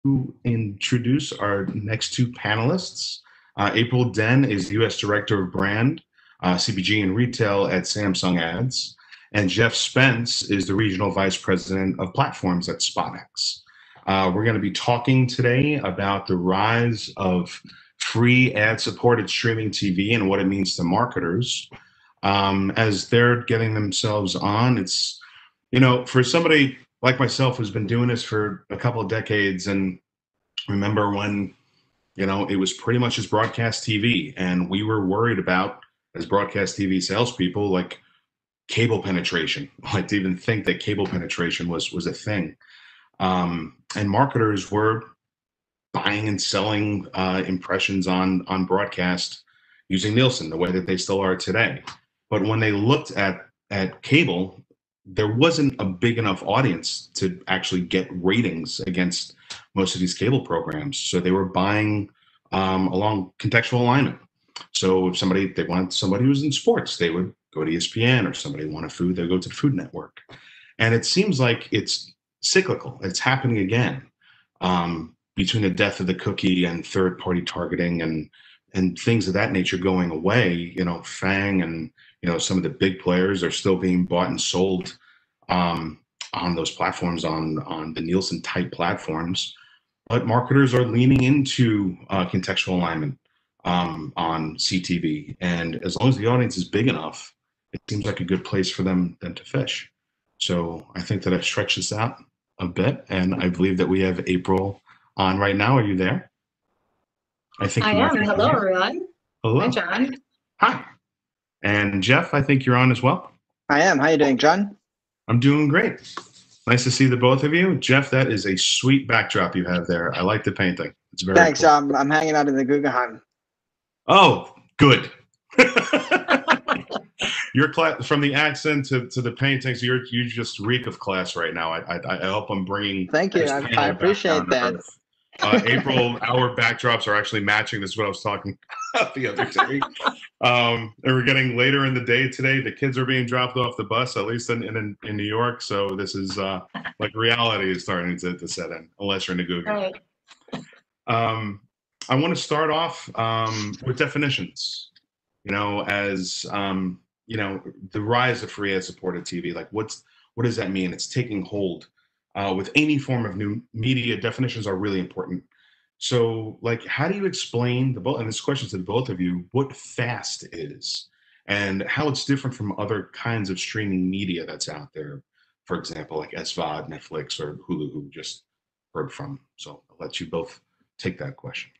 to introduce our next two panelists. April Den is U.S. Director of Brand, CPG and Retail at Samsung Ads. And Jeff Spence is the Regional Vice President of Platforms at SpotX. We're going to be talking today about the rise of free ad-supported streaming TV and what it means to marketers. As they're getting themselves on, it's, for somebody like myself who's been doing this for a couple of decades, and remember when, it was pretty much just broadcast TV, and we were worried about, as broadcast TV salespeople, like cable penetration, like to even think that cable penetration was a thing. And marketers were buying and selling impressions on broadcast using Nielsen, the way that they still are today. But when they looked at cable, there wasn't a big enough audience to actually get ratings against most of these cable programs. So they were buying along contextual alignment. So if they wanted somebody who's in sports, they would go to ESPN, or somebody wanted food, they'd go to the Food Network. And it seems like it's cyclical. It's happening again, between the death of the cookie and third-party targeting and things of that nature going away. FANG and some of the big players are still being bought and sold on those platforms, on the Nielsen type platforms. But marketers are leaning into contextual alignment on CTV, and as long as the audience is big enough, it seems like a good place for them to fish. So I think that I've stretched this out a bit, and I believe that we have April on right now. Are you there? I am. Hello, everyone. Hello. Hi, John. Hi. And Jeff, I think you're on as well. I am. How you doing, John? I'm doing great. Nice to see the both of you. Jeff, that is a sweet backdrop you have there. I like the painting. It's very Thanks. cool. I'm hanging out in the Guggenheim. Oh, good. Your class, from the accent to the paintings, you just reek of class right now. I hope I'm bringing. Thank you. I appreciate that. April, our backdrops are actually matching. This is what I was talking about the other day. And we're getting later in the day today. The kids are being dropped off the bus, at least in New York. So this is like reality is starting to set in, unless you're in the Google. Right. I want to start off with definitions. As the rise of free ad-supported TV. Like, what does that mean? It's taking hold. With any form of new media, definitions are really important. So, like, how do you explain and this question to both of you, what FAST is and how it's different from other kinds of streaming media that's out there? For example, like SVOD, Netflix, or Hulu, who we just heard from. So I'll let you both take that question.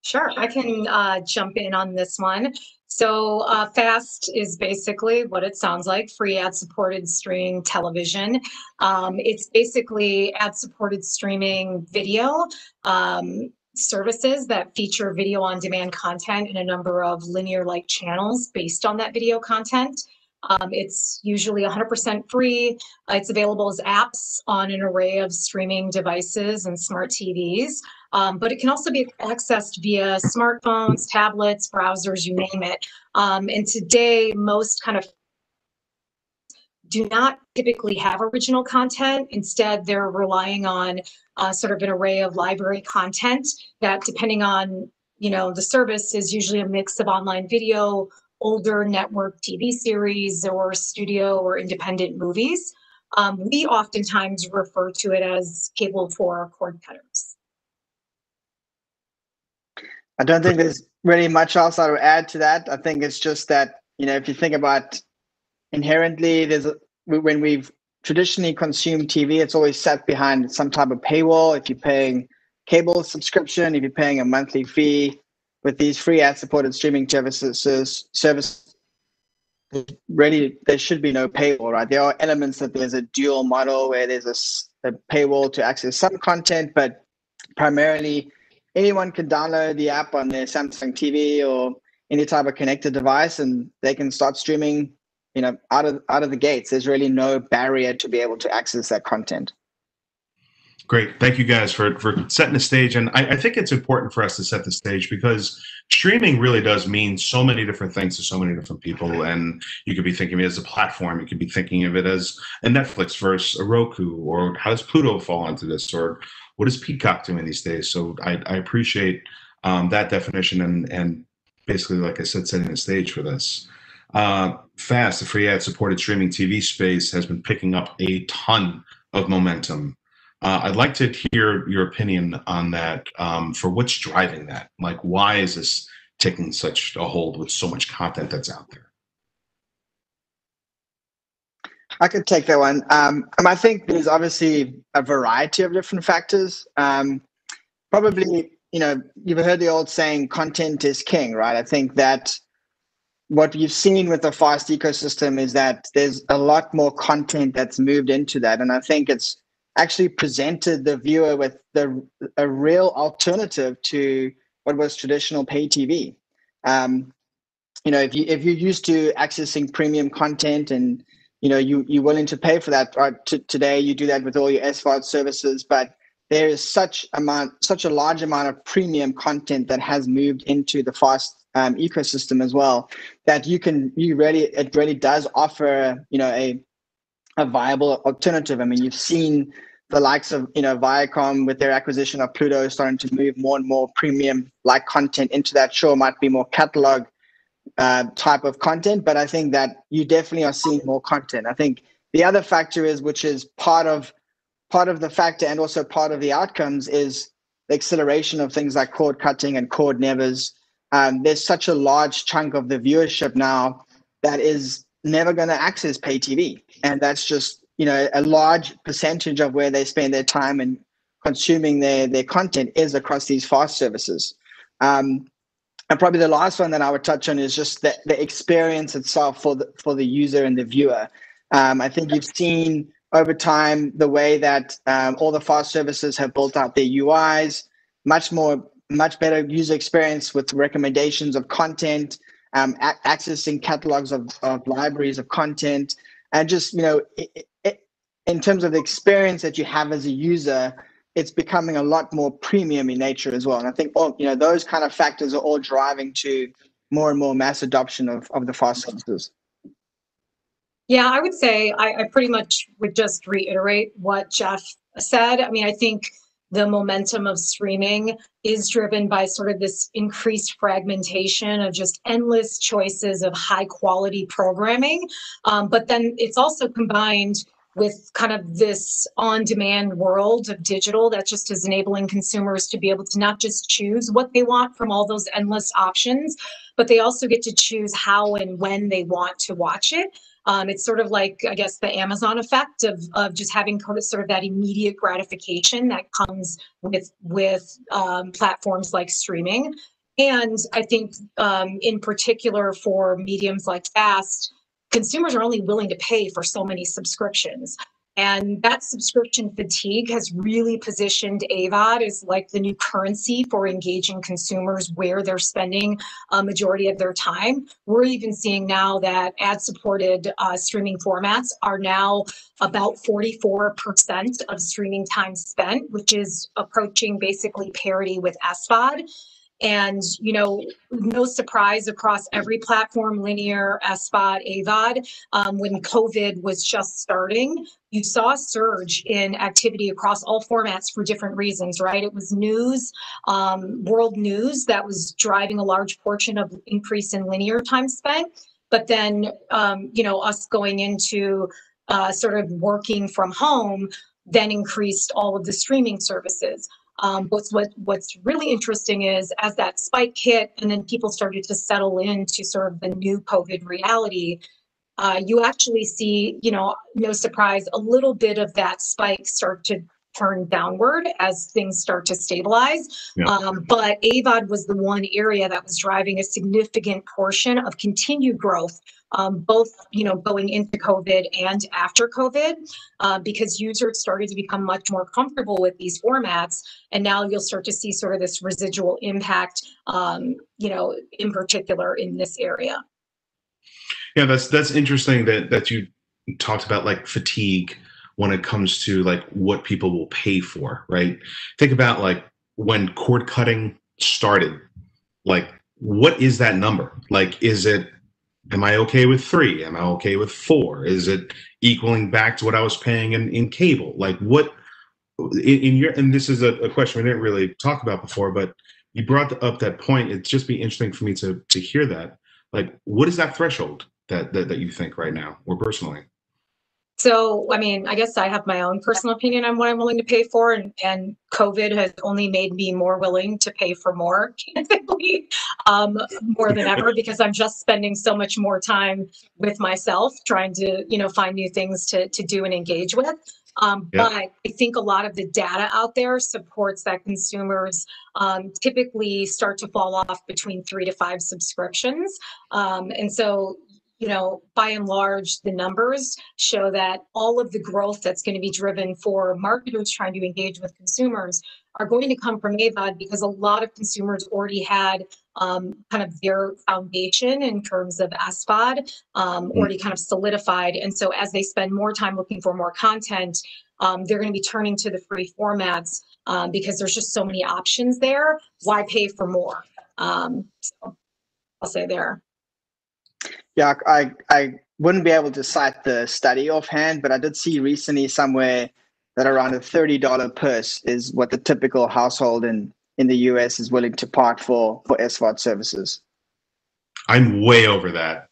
Sure, I can jump in on this one. So FAST is basically what it sounds like, free ad-supported streaming television. It's basically ad-supported streaming video services that feature video on-demand content in a number of linear-like channels based on that video content. It's usually 100% free. It's available as apps on an array of streaming devices and smart TVs. But it can also be accessed via smartphones, tablets, browsers, you name it. And today, most kind of do not typically have original content. Instead, they're relying on sort of an array of library content that, depending on the service, is usually a mix of online video, older network TV series, or studio or independent movies. We oftentimes refer to it as cable for cord cutters. I don't think there's really much else I would add to that. I think it's just that, if you think about inherently, when we've traditionally consumed TV, it's always sat behind some type of paywall. If you're paying cable subscription, if you're paying a monthly fee, with these free ad-supported streaming services, really, there should be no paywall, right? There are elements that there's a dual model where there's a paywall to access some content, but primarily anyone can download the app on their Samsung TV or any type of connected device, and they can start streaming, out of the gates. There's really no barrier to be able to access that content. Great. Thank you guys for setting the stage. And I think it's important for us to set the stage because streaming really does mean so many different things to so many different people. And you could be thinking of it as a platform. You could be thinking of it as a Netflix versus a Roku, or how does Pluto fall into this, or what is Peacock doing these days? So I appreciate that definition and basically, like I said, setting the stage for this. Fast, the free ad supported streaming TV space has been picking up a ton of momentum. I'd like to hear your opinion on that, for what's driving that. Like, why is this taking such a hold with so much content that's out there? I could take that one. I think there's obviously a variety of different factors. Probably, you've heard the old saying, content is king, right? I think that what you've seen with the FAST ecosystem is that there's a lot more content that's moved into that. And I think it's actually presented the viewer with a real alternative to what was traditional pay TV. If you're used to accessing premium content and you're willing to pay for that, right? Today you do that with all your SVOD services, but there is such a large amount of premium content that has moved into the FAST ecosystem as well, that it really does offer a viable alternative. I mean, you've seen the likes of Viacom with their acquisition of Pluto starting to move more and more premium like content into that. Sure, might be more catalog type of content, but I think that you definitely are seeing more content. I think the other factor is, which is part of the factor and also part of the outcomes, is the acceleration of things like cord cutting and cord nevers. There's such a large chunk of the viewership now that is never going to access pay TV, and that's just a large percentage of where they spend their time and consuming their content is across these FAST services. And probably the last one that I would touch on is just the experience itself for the user and the viewer. I think you've seen over time the way that all the FAST services have built out their UIs, much better user experience with recommendations of content, accessing catalogs of libraries of content, and just in terms of the experience that you have as a user, it's becoming a lot more premium in nature as well. And I think those kind of factors are all driving to more and more mass adoption of the FAST services. Yeah, I would say I pretty much would just reiterate what Jeff said. I mean, I think the momentum of streaming is driven by sort of this increased fragmentation of just endless choices of high quality programming. But then it's also combined with kind of this on-demand world of digital that just is enabling consumers to be able to not just choose what they want from all those endless options, but they also get to choose how and when they want to watch it. It's sort of like, I guess, the Amazon effect of just having sort of that immediate gratification that comes with platforms like streaming. And I think in particular for mediums like FAST, consumers are only willing to pay for so many subscriptions. And that subscription fatigue has really positioned AVOD as like the new currency for engaging consumers where they're spending a majority of their time. We're even seeing now that ad-supported streaming formats are now about 44% of streaming time spent, which is approaching basically parity with SVOD. And, no surprise across every platform, linear, SVOD, AVOD, when COVID was just starting, you saw a surge in activity across all formats for different reasons, right? It was news, world news that was driving a large portion of increase in linear time spent. But then, us going into sort of working from home then increased all of the streaming services. What's really interesting is as that spike hit and then people started to settle into sort of the new COVID reality, you actually see, no surprise, a little bit of that spike start to turn downward as things start to stabilize. Yeah. But AVOD was the one area that was driving a significant portion of continued growth, both, going into COVID and after COVID, because users started to become much more comfortable with these formats. And now you'll start to see sort of this residual impact, in particular in this area. Yeah, that's interesting that you talked about like fatigue when it comes to like what people will pay for, right? Think about like when cord cutting started, like what is that number? Like, is it, am I okay with 3? Am I okay with 4? Is it equaling back to what I was paying in cable? Like what in your, and this is a question we didn't really talk about before, but you brought up that point. It'd just be interesting for me to hear that. Like, what is that threshold that you think right now, or personally? So, I mean, I guess I have my own personal opinion on what I'm willing to pay for, and COVID has only made me more willing to pay for more, candidly, more than ever, because I'm just spending so much more time with myself, trying to, find new things to do and engage with. But I think a lot of the data out there supports that consumers typically start to fall off between 3 to 5 subscriptions. And so, by and large, the numbers show that all of the growth that's going to be driven for marketers trying to engage with consumers are going to come from AVOD, because a lot of consumers already had kind of their foundation in terms of SVOD already kind of solidified. And so as they spend more time looking for more content, they're going to be turning to the free formats because there's just so many options there. Why pay for more? So I'll say there. Yeah, I wouldn't be able to cite the study offhand, but I did see recently somewhere that around a $30 purse is what the typical household in the US is willing to part for SVOD services. I'm way over that.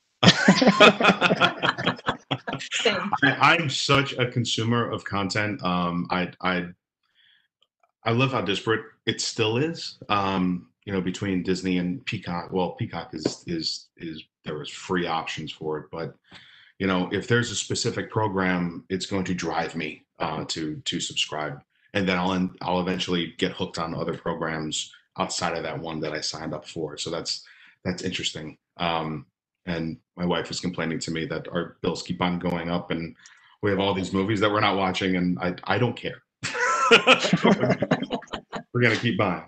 Same. I'm such a consumer of content. I love how disparate it still is. Between Disney and Peacock. Well, Peacock is there was free options for it, but if there's a specific program, it's going to drive me to subscribe, and then I'll eventually get hooked on other programs outside of that one that I signed up for. So that's interesting. And my wife is complaining to me that our bills keep on going up, and we have all these movies that we're not watching, and I don't care. We're gonna keep buying.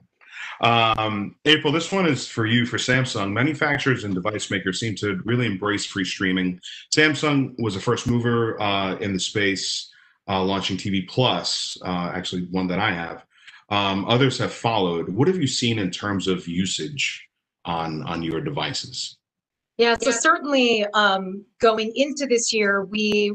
April, this one is for you, for Samsung. Manufacturers and device makers seem to really embrace free streaming. Samsung was a first mover in the space, launching TV Plus, actually one that I have. Others have followed. What have you seen in terms of usage on your devices? Yeah, so certainly going into this year, we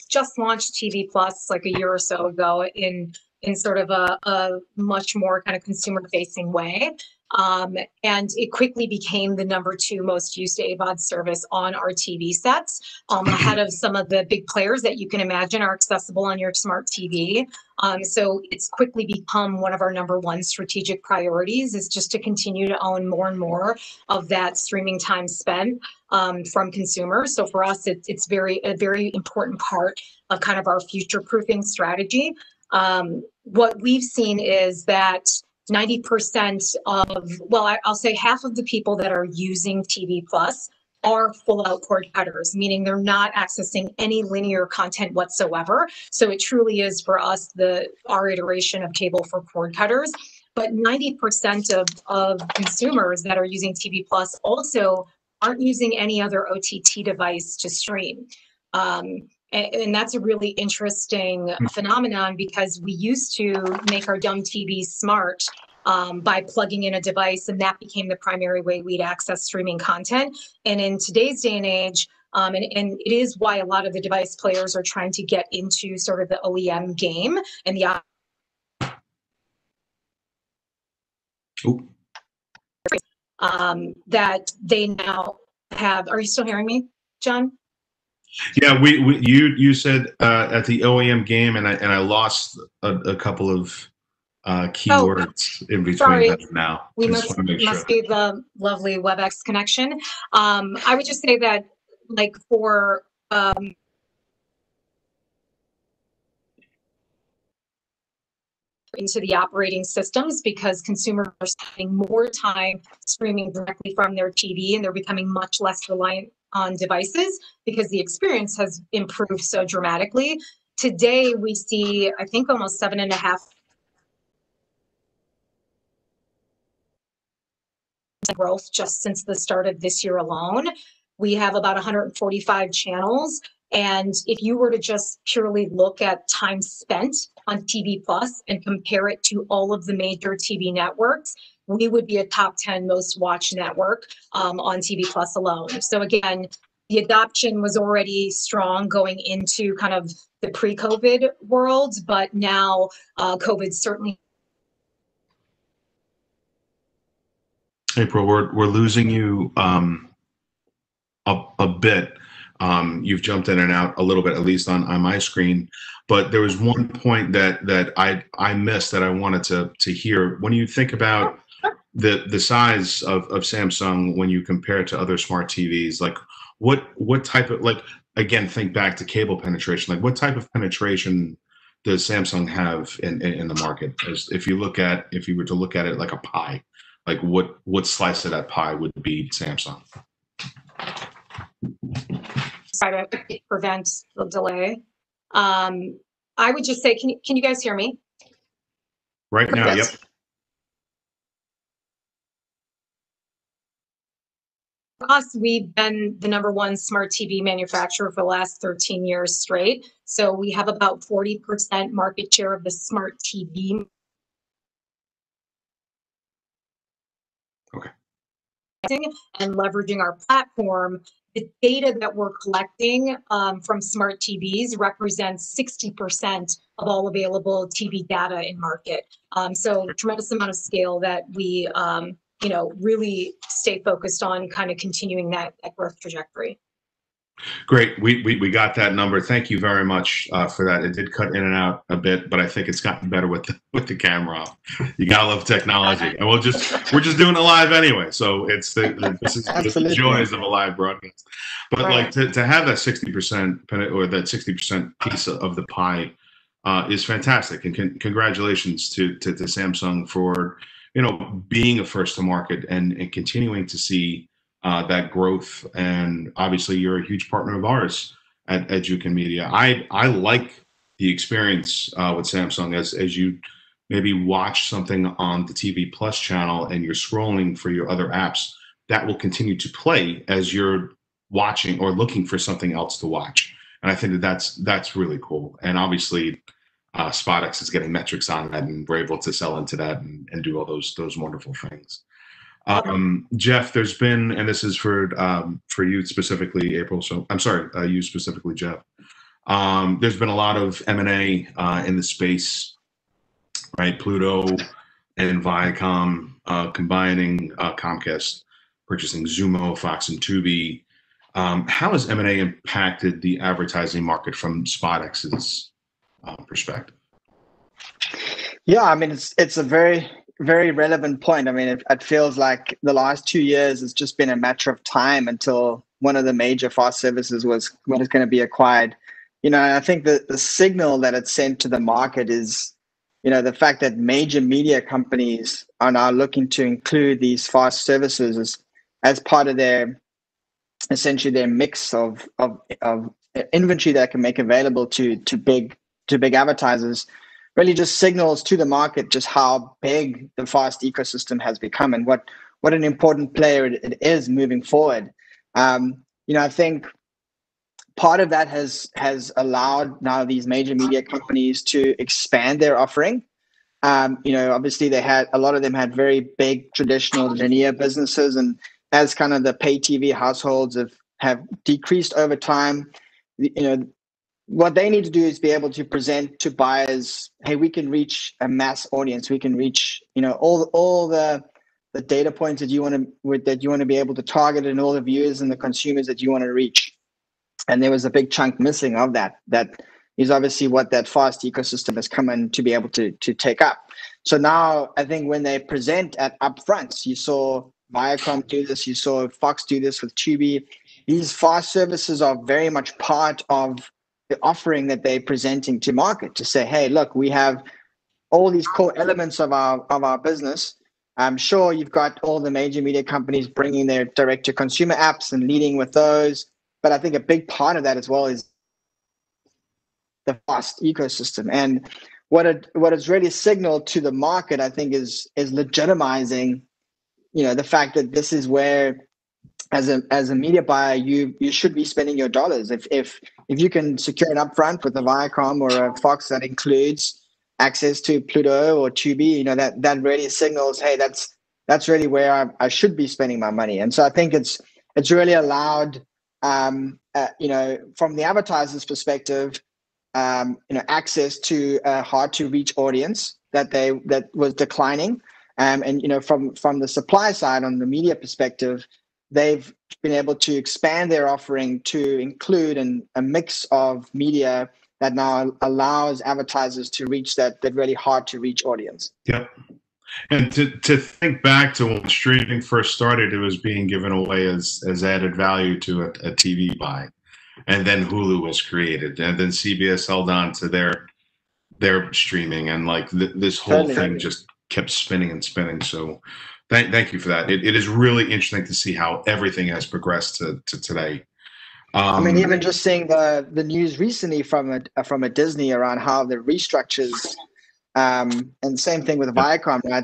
just launched TV Plus like a year or so ago in sort of a much more kind of consumer facing way. And it quickly became the #2 most used AVOD service on our TV sets, ahead of some of the big players that you can imagine are accessible on your smart TV. So it's quickly become one of our #1 strategic priorities, is just to continue to own more and more of that streaming time spent from consumers. So for us, it's a very important part of kind of our future proofing strategy. What we've seen is that 90% of, well, I'll say half of the people that are using TV Plus are full out cord cutters, meaning they're not accessing any linear content whatsoever. So it truly is for us our iteration of cable for cord cutters. But 90% of consumers that are using TV Plus also aren't using any other OTT device to stream. And that's a really interesting phenomenon, because we used to make our dumb TVs smart by plugging in a device, and that became the primary way we'd access streaming content. And in today's day and age, and it is why a lot of the device players are trying to get into sort of the OEM game and the that they now have. Are you still hearing me, John? Yeah, you said at the OEM game, and I lost a couple of keywords in between. Sorry. Now. We must be the lovely WebEx connection. I would just say that, like, for into the operating systems, because consumers are spending more time streaming directly from their TV, and they're becoming much less reliant on devices because the experience has improved so dramatically. Today, we see, I think, almost 7.5% growth just since the start of this year alone. We have about 145 channels And if you were to just purely look at time spent on TV Plus and compare it to all of the major TV networks, we would be a top 10 most watched network on TV Plus alone. So again, the adoption was already strong going into kind of the pre-COVID world, but now COVID certainly. April, we're losing you a bit. You've jumped in and out a little bit, at least on my screen. But there was one point that I missed that I wanted to hear. When you think about the size of Samsung when you compare it to other smart TVs, like what type of, like, again, think back to cable penetration, like what type of penetration does Samsung have in the market? As if you were to look at it like a pie, like what slice of that pie would be Samsung? Try to prevent the delay. I would just say, can you guys hear me? Right now, Yes. yep. For us, we've been the #1 smart TV manufacturer for the last 13 years straight. So we have about 40% market share of the smart TV. Okay. And leveraging our platform, the data that we're collecting from smart TVs represents 60% of all available TV data in market. So tremendous amount of scale that we really stay focused on kind of continuing that growth trajectory. Great. We got that number. Thank you very much for that. It did cut in and out a bit, but I think it's gotten better with the camera off. You gotta love technology, and we're just doing it live anyway. So this is the joys of a live broadcast. But Right. like to have that 60% or that 60% piece of the pie is fantastic, and congratulations to Samsung for being a first to market and continuing to see that growth. And obviously you're a huge partner of ours at Jukin Media. I like the experience with Samsung as you maybe watch something on the TV Plus channel and you're scrolling for your other apps, that will continue to play as you're watching or looking for something else to watch. And I think that's really cool. And obviously SpotX is getting metrics on that, and we're able to sell into that and do all those wonderful things. Jeff, there's been, and this is for you specifically, April. So I'm sorry, you specifically, Jeff. There's been a lot of M&A in the space, right? Pluto and Viacom combining, Comcast purchasing Zumo, Fox, and Tubi. How has M&A impacted the advertising market from SpotX's perspective? Yeah, I mean, it's a very, very relevant point. I mean, it feels like the last 2 years has just been a matter of time until one of the major fast services was going to be acquired. I think the signal that it sent to the market is, the fact that major media companies are now looking to include these fast services as part of essentially their mix of inventory that can make available to big advertisers. Really just signals to the market just how big the fast ecosystem has become and what an important player it is moving forward. I think part of that has allowed now these major media companies to expand their offering. Obviously a lot of them had very big traditional linear businesses, and as kind of the pay TV households have decreased over time, what they need to do is be able to present to buyers, hey, we can reach a mass audience. We can reach, all the data points that you want to be able to target, and all the viewers and the consumers that you want to reach. And there was a big chunk missing of that. That is obviously what that fast ecosystem has come in to be able to take up. So now I think when they present at upfronts, you saw Viacom do this, you saw Fox do this with Tubi. These fast services are very much part of the offering that they're presenting to market, to say, hey, look, we have all these core elements of our business. I'm sure you've got all the major media companies bringing their direct-to-consumer apps and leading with those. But I think a big part of that as well is the fast ecosystem. And what it's really signaled to the market, I think, is legitimizing, the fact that this is where, as a media buyer, you should be spending your dollars. If if you can secure an upfront with a Viacom or a Fox that includes access to Pluto or Tubi, that really signals, hey, that's really where I should be spending my money. And so I think it's really allowed, from the advertiser's perspective, access to a hard to reach audience that was declining. And from the supply side, on the media perspective, they've been able to expand their offering to include a mix of media that now allows advertisers to reach that really hard to reach audience. Yep. And to think back to when streaming first started, it was being given away as added value to a TV buy. And then Hulu was created, and then CBS held on to their streaming, and like this whole thing just kept spinning and spinning. So thank you for that. It is really interesting to see how everything has progressed to today. I mean, even just seeing the news recently from a Disney around how the restructures, and same thing with Viacom, right?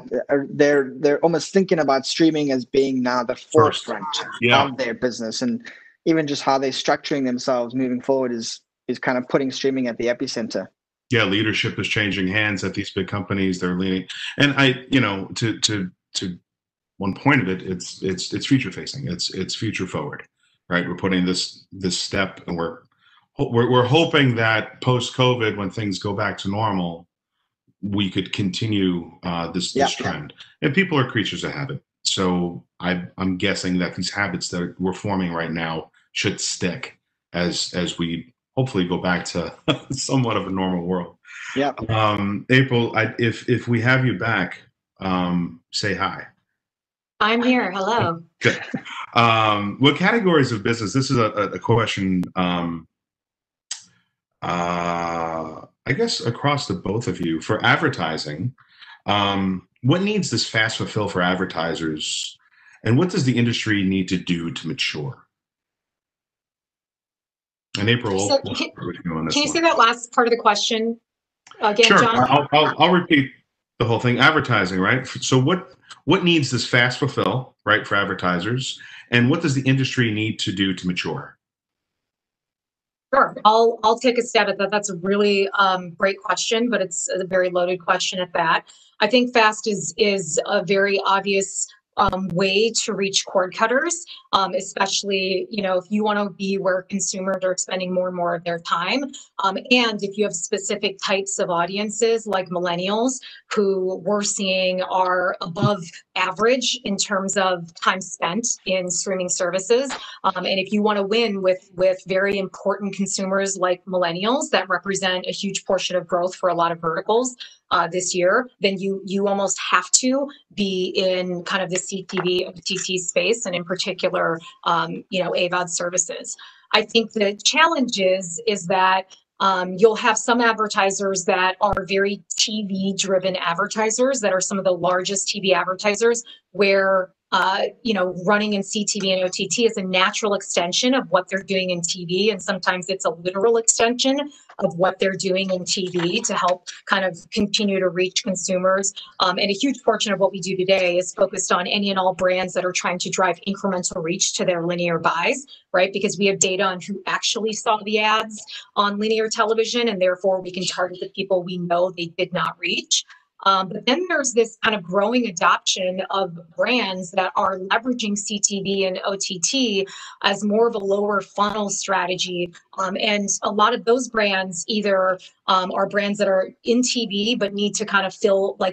They're almost thinking about streaming as being now the forefront of their business, and even just how they're structuring themselves moving forward is kind of putting streaming at the epicenter. Yeah, leadership is changing hands at these big companies. They're leaning, and to one point of it, it's future facing. It's future forward, right? We're putting this step, and we're hoping that post COVID, when things go back to normal, we could continue this trend. And people are creatures of habit. So I'm guessing that these habits that we're forming right now should stick as we hopefully go back to somewhat of a normal world. Yeah. April, if we have you back, say hi. I'm here. Hello. Good. What categories of business? This is a question. I guess across the both of you, for advertising, what needs this fast fulfill for advertisers, and what does the industry need to do to mature? And April, can you say that last part of the question again, sure. John? I'll repeat the whole thing. Advertising, right? So what needs this fast fulfill, right, for advertisers, and what does the industry need to do to mature? Sure, I'll take a stab at that. That's a really great question, but it's a very loaded question at that. I think fast is a very obvious way to reach cord cutters, especially if you want to be where consumers are spending more and more of their time, and if you have specific types of audiences like millennials, who we're seeing are above average in terms of time spent in streaming services, and if you want to win with very important consumers like millennials that represent a huge portion of growth for a lot of verticals this year, then you almost have to be in kind of the CTV OTT space, and in particular, AVOD services. I think the challenge is that you'll have some advertisers that are very TV-driven advertisers that are some of the largest TV advertisers, where running in CTV and OTT is a natural extension of what they're doing in TV, and sometimes it's a literal extension of what they're doing in TV to help kind of continue to reach consumers. And a huge portion of what we do today is focused on any and all brands that are trying to drive incremental reach to their linear buys, right? Because we have data on who actually saw the ads on linear television, and therefore we can target the people we know they did not reach. But then there's this kind of growing adoption of brands that are leveraging CTV and OTT as more of a lower funnel strategy. And a lot of those brands either are brands that are in TV but need to kind of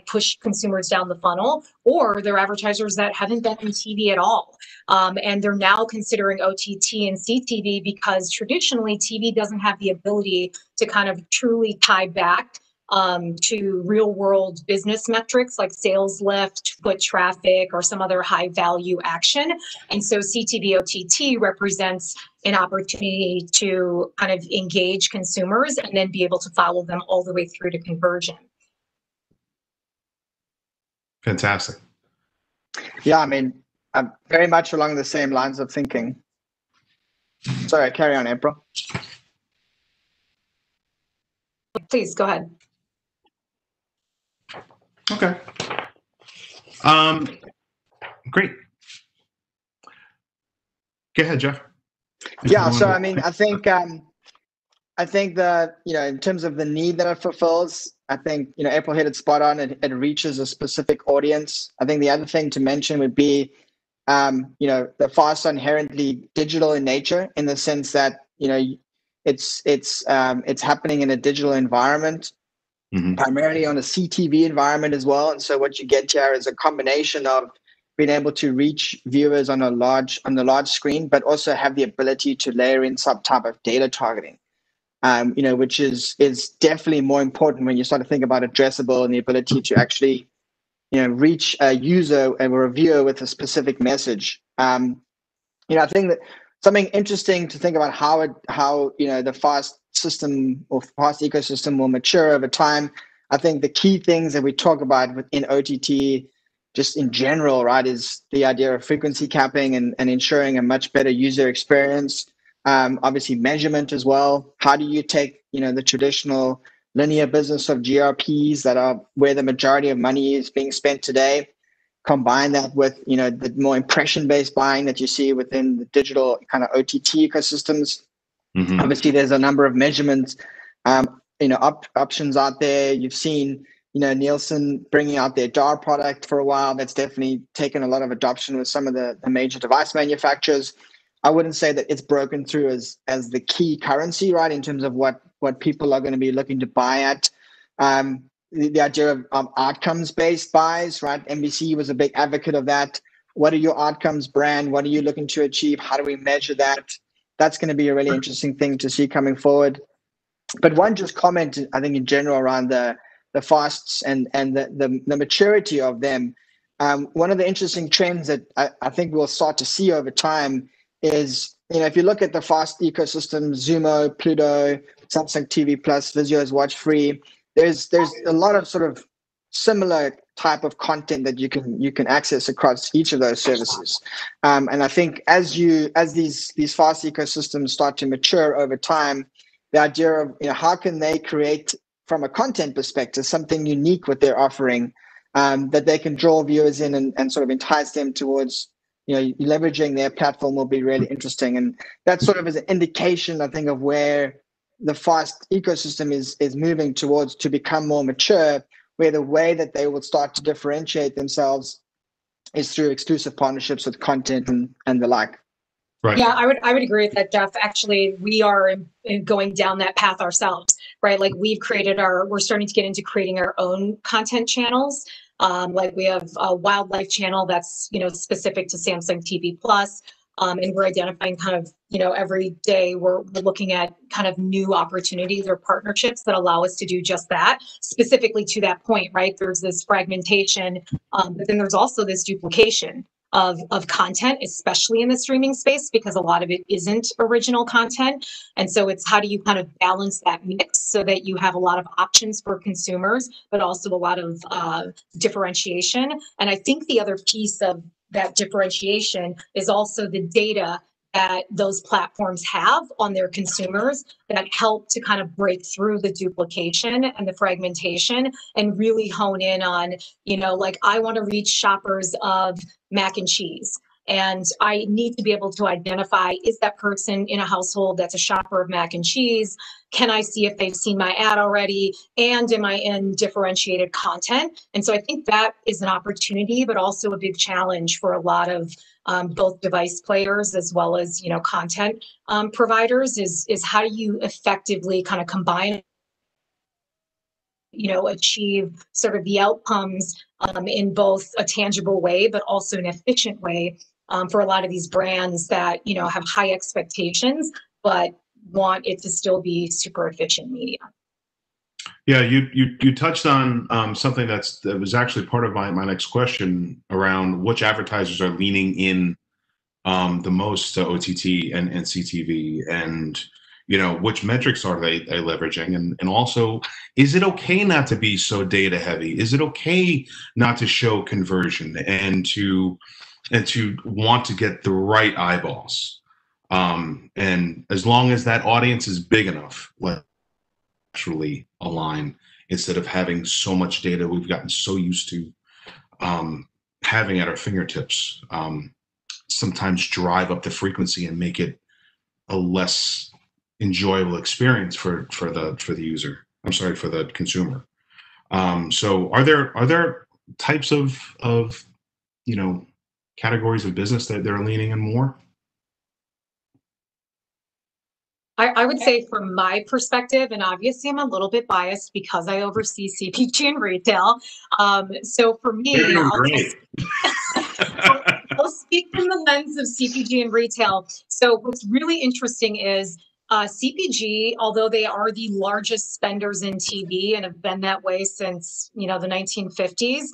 push consumers down the funnel, or they're advertisers that haven't been in TV at all. And they're now considering OTT and CTV because traditionally TV doesn't have the ability to kind of truly tie back to real world business metrics like sales lift, foot traffic, or some other high value action. And so CTV OTT represents an opportunity to kind of engage consumers and then be able to follow them all the way through to conversion. Fantastic. Yeah, I mean, I'm very much along the same lines of thinking. Sorry, carry on, April. Please go ahead. Okay. Great. Go ahead, Jeff. Yeah, so I mean, I think I think that, in terms of the need that it fulfills, I think, April hit it spot on. It reaches a specific audience. I think the other thing to mention would be, the fasts are inherently digital in nature, in the sense that, it's happening in a digital environment, primarily on a CTV environment as well. And so what you get here is a combination of being able to reach viewers on the large screen, but also have the ability to layer in some type of data targeting. Which is definitely more important when you start to think about addressable and the ability to actually, reach a user and a reviewer with a specific message. I think that something interesting to think about how the fast system or fast ecosystem will mature over time. I think the key things that we talk about within OTT, just in general, right, is the idea of frequency capping and ensuring a much better user experience. Obviously measurement as well. How do you take, the traditional linear business of GRPs that are where the majority of money is being spent today, combine that with, the more impression-based buying that you see within the digital kind of OTT ecosystems. Obviously, there's a number of measurements, options out there. You've seen, Nielsen bringing out their DAR product for a while. That's definitely taken a lot of adoption with some of the major device manufacturers. I wouldn't say that it's broken through as the key currency, right, in terms of what people are going to be looking to buy at. The idea of outcomes-based buys, right? NBC was a big advocate of that. What are your outcomes, brand? What are you looking to achieve? How do we measure that? That's going to be a really interesting thing to see coming forward. But one just comment, I think, in general around the fasts and the maturity of them. One of the interesting trends that I think we'll start to see over time is, if you look at the fast ecosystem, Zumo, Pluto, Samsung TV Plus, Vizio's Watch Free, there's a lot of sort of similar type of content that you can access across each of those services. And I think as these fast ecosystems start to mature over time, the idea of, how can they create from a content perspective something unique with their offering, that they can draw viewers in and sort of entice them towards, leveraging their platform will be really interesting. And that sort of is an indication, I think, of where the fast ecosystem is moving towards to become more mature, where the way that they will start to differentiate themselves is through exclusive partnerships with content and the like. Right. Yeah, I would agree with that, Jeff. Actually, we are going down that path ourselves, right? Like we're starting to get into creating our own content channels. Like we have a wildlife channel that's, specific to Samsung TV Plus. And we're identifying kind of, every day we're looking at kind of new opportunities or partnerships that allow us to do just that, specifically to that point, right? There's this fragmentation, but then there's also this duplication of content, especially in the streaming space, because a lot of it isn't original content. And so it's how do you kind of balance that mix so that you have a lot of options for consumers, but also a lot of differentiation. And I think the other piece of that differentiation is also the data that those platforms have on their consumers that help to kind of break through the duplication and the fragmentation and really hone in on, like I want to reach shoppers of mac and cheese. And I need to be able to identify, is that person in a household that's a shopper of mac and cheese? Can I see if they've seen my ad already? And am I in differentiated content? And so I think that is an opportunity, but also a big challenge for a lot of both device players as well as, content providers is how do you effectively kind of combine, achieve sort of the outcomes in both a tangible way, but also an efficient way for a lot of these brands that, have high expectations, but want it to still be super efficient media. Yeah, you touched on something that was actually part of my next question around which advertisers are leaning in the most to OTT and CTV, and which metrics are they leveraging, and also, is it okay not to be so data heavy? Is it okay not to show conversion and to want to get the right eyeballs? And as long as that audience is big enough, let's actually align instead of having so much data we've gotten so used to having at our fingertips. Sometimes drive up the frequency and make it a less enjoyable experience for the user. I'm sorry, for the consumer. So are there types of categories of business that they're leaning in more? I would say from my perspective, and obviously I'm a little bit biased because I oversee CPG and retail. So for me, You're doing great. I'll speak from the lens of CPG and retail. So what's really interesting is CPG, although they are the largest spenders in TV and have been that way since the 1950s,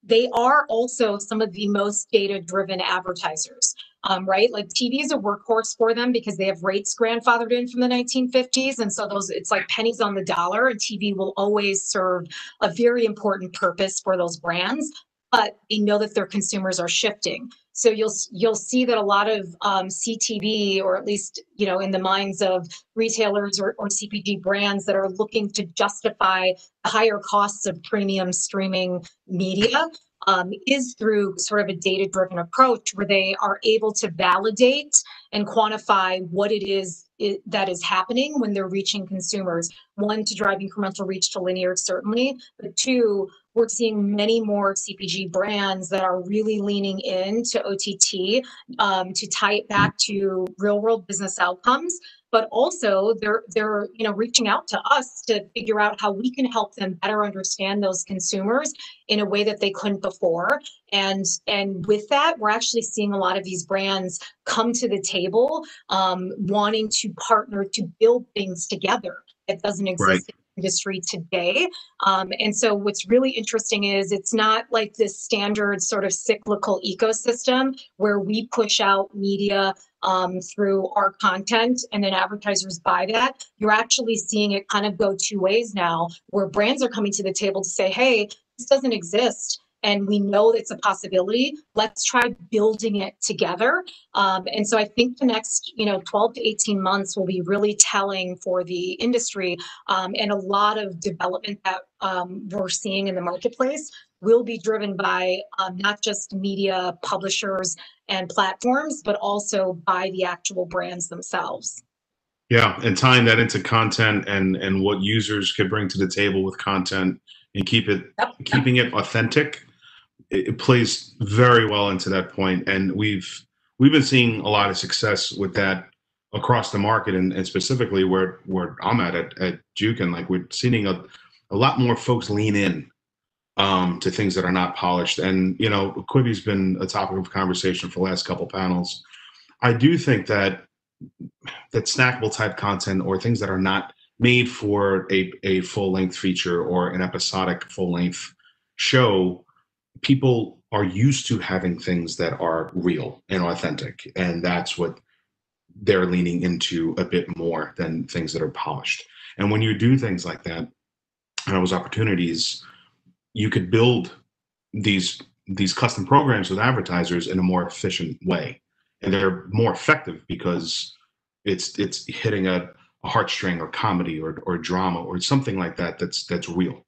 they are also some of the most data-driven advertisers. Right? Like TV is a workhorse for them because they have rates grandfathered in from the 1950s. And so it's like pennies on the dollar, and TV will always serve a very important purpose for those brands. But they know that their consumers are shifting. So you'll see that a lot of CTV, or at least in the minds of retailers or CPG brands that are looking to justify the higher costs of premium streaming media, is through sort of a data-driven approach where they are able to validate and quantify what it is that is happening when they're reaching consumers. One, to drive incremental reach to linear, certainly, but two, we're seeing many more CPG brands that are really leaning into OTT to tie it back to real-world business outcomes. But also they're reaching out to us to figure out how we can help them better understand those consumers in a way that they couldn't before. And with that, we're actually seeing a lot of these brands come to the table wanting to partner to build things together that doesn't exist. Right. Industry today. And so what's really interesting is it's not like this standard sort of cyclical ecosystem where we push out media through our content and then advertisers buy that. You're actually seeing it kind of go two ways now, where brands are coming to the table to say, hey, this doesn't exist, and we know it's a possibility. Let's try building it together. And so I think the next 12 to 18 months will be really telling for the industry, and a lot of development that we're seeing in the marketplace will be driven by not just media publishers and platforms, but also by the actual brands themselves. Yeah, and tying that into content and what users could bring to the table with content and keeping it authentic. It plays very well into that point, and we've been seeing a lot of success with that across the market, and specifically where I'm at Jukin. Like, we're seeing a lot more folks lean in to things that are not polished, and Quibi's been a topic of conversation for the last couple panels. I do think that snackable type content, or things that are not made for a full length feature or an episodic full length show, people are used to having things that are real and authentic, and that's what they're leaning into a bit more than things that are polished. And when you do things like that, and those opportunities, you could build these custom programs with advertisers in a more efficient way, and they're more effective because it's hitting a heartstring, or comedy, or drama, or something like that that's real.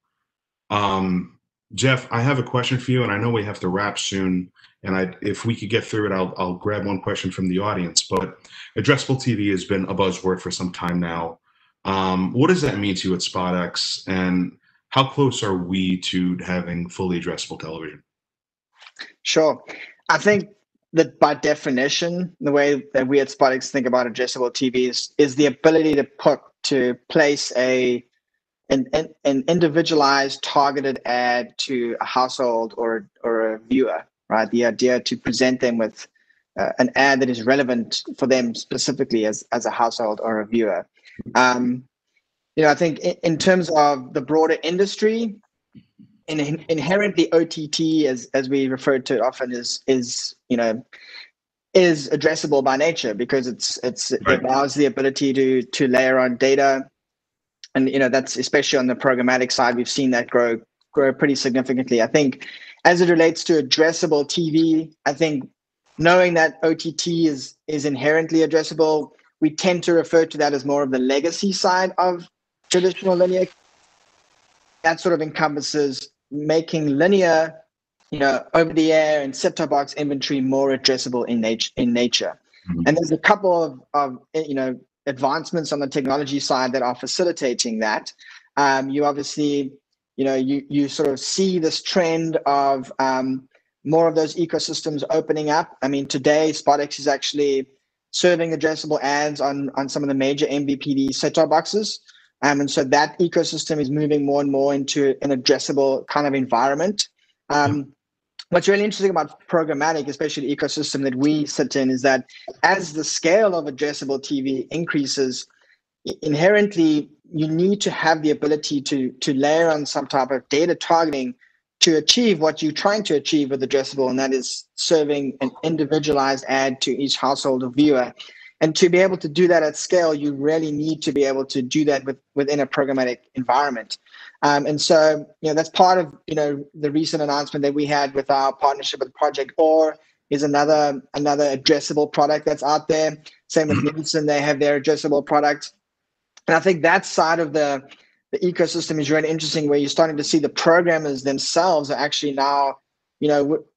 Jeff, I have a question for you, and I know we have to wrap soon. And if we could get through it, I'll grab one question from the audience. But addressable TV has been a buzzword for some time now. What does that mean to you at SpotX, and how close are we to having fully addressable television? Sure. I think that by definition, the way that we at SpotX think about addressable TV is the ability to place an individualized, targeted ad to a household or a viewer, right? The idea to present them with an ad that is relevant for them specifically as a household or a viewer. I think in terms of the broader industry, inherently OTT, as we refer to it often, is addressable by nature, because it allows the ability to layer on data. And that's especially on the programmatic side, we've seen that grow pretty significantly. I think as it relates to addressable TV, I think knowing that OTT is inherently addressable, we tend to refer to that as more of the legacy side of traditional linear. That sort of encompasses making linear, over the air and set-top box inventory more addressable in nature. Mm-hmm. And there's a couple of advancements on the technology side that are facilitating that. You obviously, you sort of see this trend of more of those ecosystems opening up. I mean, today SpotX is actually serving addressable ads on some of the major MVPD set-top boxes. And so that ecosystem is moving more and more into an addressable kind of environment. What's really interesting about programmatic, especially the ecosystem that we sit in, is that as the scale of addressable TV increases, inherently you need to have the ability to layer on some type of data targeting to achieve what you're trying to achieve with addressable, and that is serving an individualized ad to each household or viewer. And to be able to do that at scale, you really need to be able to do that within a programmatic environment. And so, that's part of, the recent announcement that we had with our partnership with Project Or is another addressable product that's out there. Same with Nielsen, they have their addressable product. And I think that side of the ecosystem is really interesting, where you're starting to see the programmers themselves are actually now,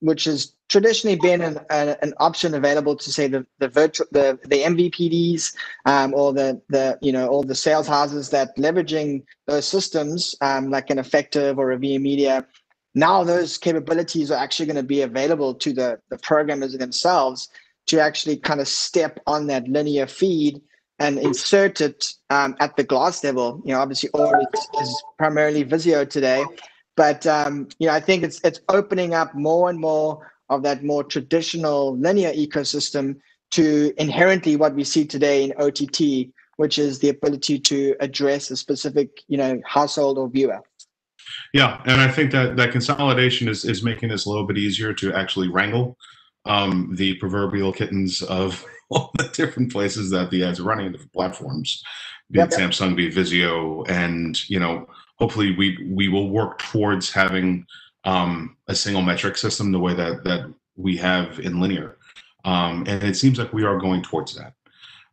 which has traditionally been an option available to say the MVPDs or all the sales houses that leveraging those systems like an Effective or a VIA Media. Now those capabilities are actually going to be available to the programmers themselves to actually kind of step on that linear feed and insert it at the glass level. Obviously, Or is primarily Vizio today, but I think it's opening up more and more of that more traditional linear ecosystem to inherently what we see today in OTT, which is the ability to address a specific household or viewer. Yeah, and I think that consolidation is making this a little bit easier to actually wrangle the proverbial kittens of all the different places that the ads are running, different platforms, be it Samsung, be it Vizio, and hopefully we will work towards having a single metric system the way that we have in linear, and it seems like we are going towards that.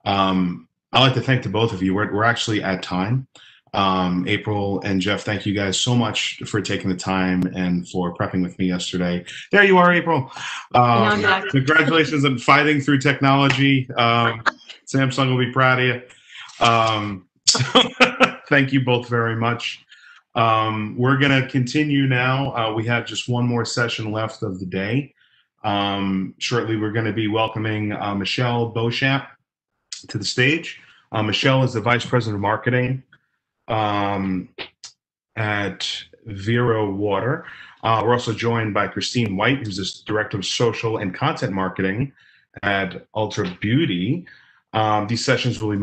I'd like to thank the both of you. We're actually at time. April and Jeff, thank you guys so much for taking the time and for prepping with me yesterday. There you are, April. Congratulations on fighting through technology. Samsung will be proud of you. So thank you both very much. We're going to continue now. We have just one more session left of the day. Shortly, we're going to be welcoming Michelle Beauchamp to the stage. Michelle is the Vice President of Marketing at Vero Water. We're also joined by Christine White, who's the Director of Social and Content Marketing at Ultra Beauty. These sessions will be